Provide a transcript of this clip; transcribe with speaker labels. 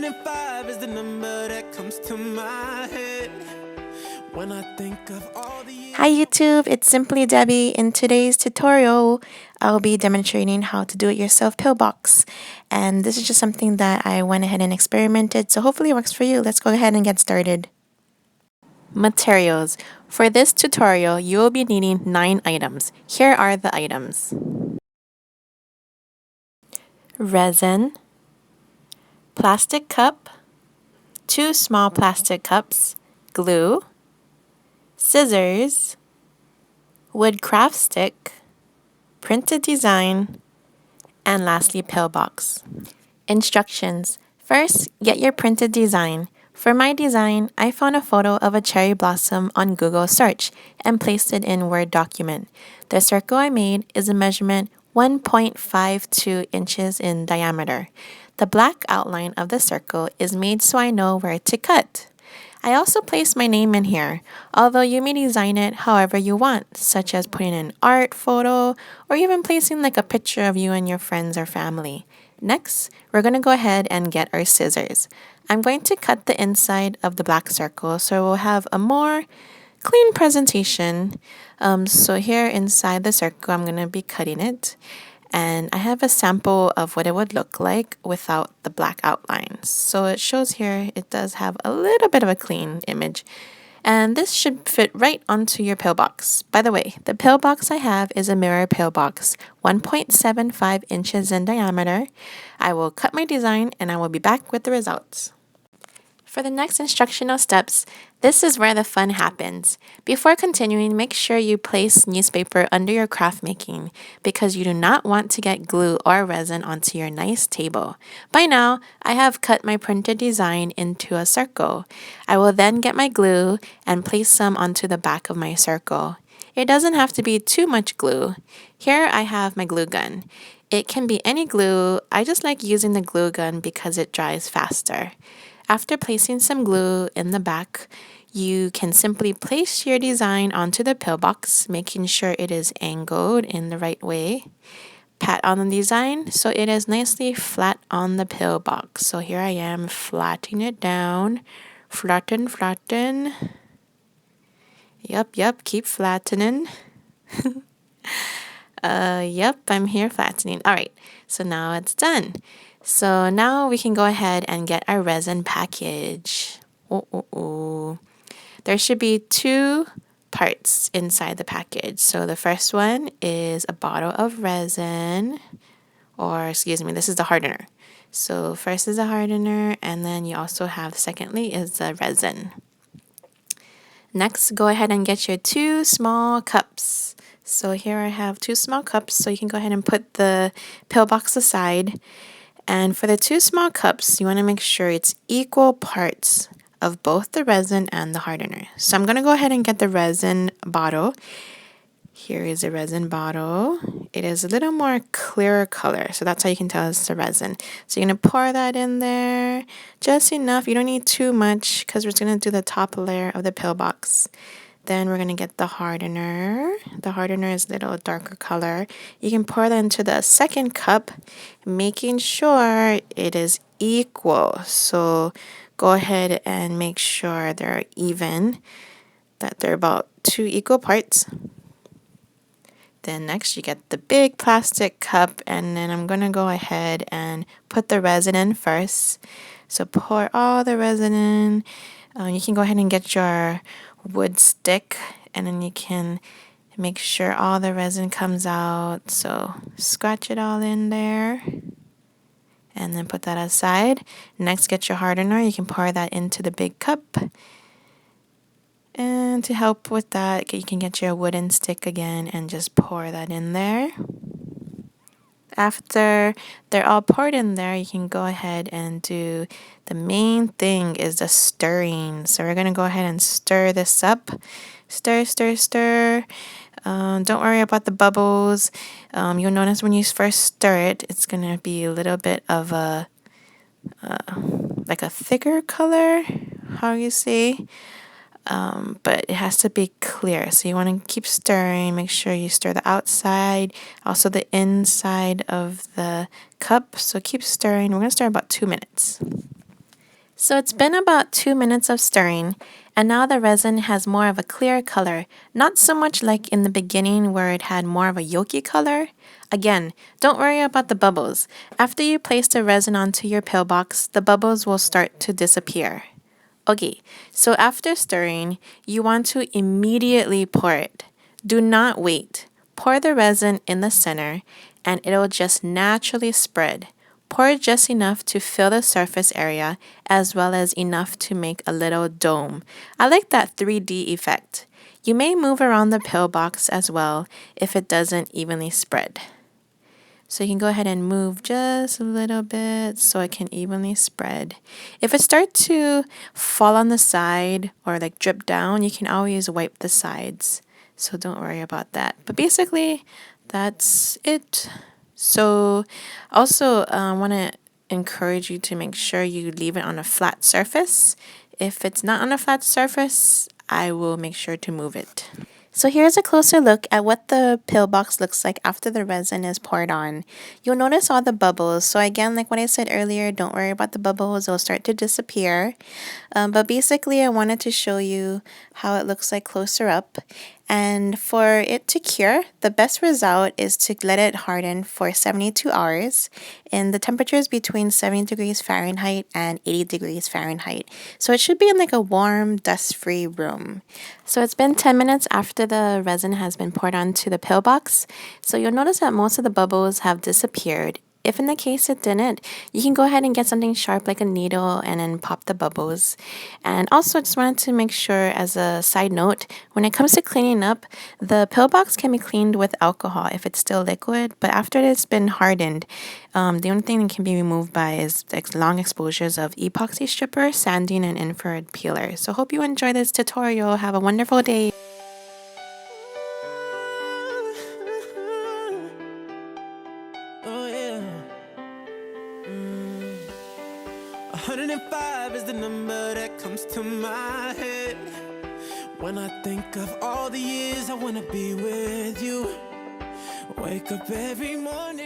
Speaker 1: 105 is the number that comes to my head when I think of all the years.
Speaker 2: Hi YouTube, it's Simply Debbie. In today's tutorial, I'll be demonstrating how to do-it-yourself pillbox. And this is just something that I went ahead and experimented, so hopefully it works for you. Let's go ahead and get started. Materials. For this tutorial, you will be needing 9 items. Here are the items. Resin, plastic cup, 2 small plastic cups, glue, scissors, wood craft stick, printed design, and lastly pillbox. Instructions. First, get your printed design. For my design, I found a photo of a cherry blossom on Google search and placed it in Word document. The circle I made is a measurement 1.52 inches in diameter. The black outline of the circle is made so I know where to cut. I also placed my name in here, although you may design it however you want, such as putting an art photo or even placing like a picture of you and your friends or family. Next, we're going to go ahead and get our scissors. I'm going to cut the inside of the black circle so we'll have a more clean presentation. So here inside the circle, I'm going to be cutting it. And I have a sample of what it would look like without the black outlines. So it shows here it does have a little bit of a clean image. And this should fit right onto your pillbox. By the way, the pillbox I have is a mirror pillbox, 1.75 inches in diameter. I will cut my design and I will be back with the results. For the next instructional steps, this is where the fun happens. Before continuing, make sure you place newspaper under your craft making because you do not want to get glue or resin onto your nice table. By now, I have cut my printed design into a circle. I will then get my glue and place some onto the back of my circle. It doesn't have to be too much glue. Here I have my glue gun. It can be any glue. I just like using the glue gun because it dries faster. After placing some glue in the back, you can simply place your design onto the pillbox, making sure it is angled in the right way. Pat on the design so it is nicely flat on the pillbox. So here I am flattening it down. Flatten. Yep, keep flattening. Yep, I'm here flattening. All right, so now it's done. So now we can go ahead and get our resin package. There should be 2 parts inside the package. So the first one is a bottle of resin, or excuse me, this is the hardener. So first is the hardener, and then you also have, secondly, is the resin. Next, go ahead and get your 2 small cups. So here I have 2 small cups, so you can go ahead and put the pillbox aside. And for the 2 small cups, you want to make sure it's equal parts of both the resin and the hardener. So I'm going to go ahead and get the resin bottle. Here is a resin bottle. It is a little more clearer color, so that's how you can tell it's the resin. So you're going to pour that in there, just enough. You don't need too much because we're going to do the top layer of the pillbox. Then we're going to get the hardener. The hardener is a little darker color. You can pour that into the second cup, making sure it is equal. So go ahead and make sure they're even, that they're about 2 equal parts. Then next you get the big plastic cup, and then I'm going to go ahead and put the resin in first. So pour all the resin in. You can go ahead and get your wood stick, and then you can make sure all the resin comes out. So scratch it all in there and then put that aside. Next, get your hardener. You can pour that into the big cup. And to help with that, you can get your wooden stick again and just pour that in there. After they're all poured in there, you can go ahead and do the main thing is the stirring. So we're going to go ahead and stir this up. Stir. Don't worry about the bubbles. You'll notice when you first stir it, it's going to be a little bit of a like a thicker color, how you say. But it has to be clear. So you want to keep stirring. Make sure you stir the outside, also the inside of the cup. So keep stirring. We're going to stir about 2 minutes. So it's been about 2 minutes of stirring, and now the resin has more of a clear color, not so much like in the beginning where it had more of a yolky color. Again, don't worry about the bubbles. After you place the resin onto your pillbox, the bubbles will start to disappear. Okay, so after stirring, you want to immediately pour it. Do not wait. Pour the resin in the center, and it'll just naturally spread. Pour just enough to fill the surface area as well as enough to make a little dome. I like that 3D effect. You may move around the pillbox as well if it doesn't evenly spread. So you can go ahead and move just a little bit so it can evenly spread. If it starts to fall on the side or like drip down, you can always wipe the sides. So don't worry about that. But basically, that's it. So also I want to encourage you to make sure you leave it on a flat surface. If it's not on a flat surface, I will make sure to move it. So here's a closer look at what the pillbox looks like after the resin is poured on. You'll notice all the bubbles. So again, like what I said earlier, don't worry about the bubbles. They'll start to disappear. But basically, I wanted to show you how it looks like closer up. And for it to cure, the best result is to let it harden for 72 hours in the temperatures between 70 degrees Fahrenheit and 80 degrees Fahrenheit. So it should be in like a warm, dust-free room. So it's been 10 minutes after the resin has been poured onto the pillbox. So you'll notice that most of the bubbles have disappeared. If in the case it didn't, you can go ahead and get something sharp like a needle and then pop the bubbles. And also just wanted to make sure as a side note, when it comes to cleaning up, the pillbox can be cleaned with alcohol if it's still liquid, but after it's been hardened, the only thing that can be removed by is long exposures of epoxy stripper, sanding, and infrared peeler. So hope you enjoy this tutorial. Have a wonderful day.
Speaker 1: Oh yeah. 105 is the number that comes to my head when I think of all the years I wanna be with you. Wake up every morning.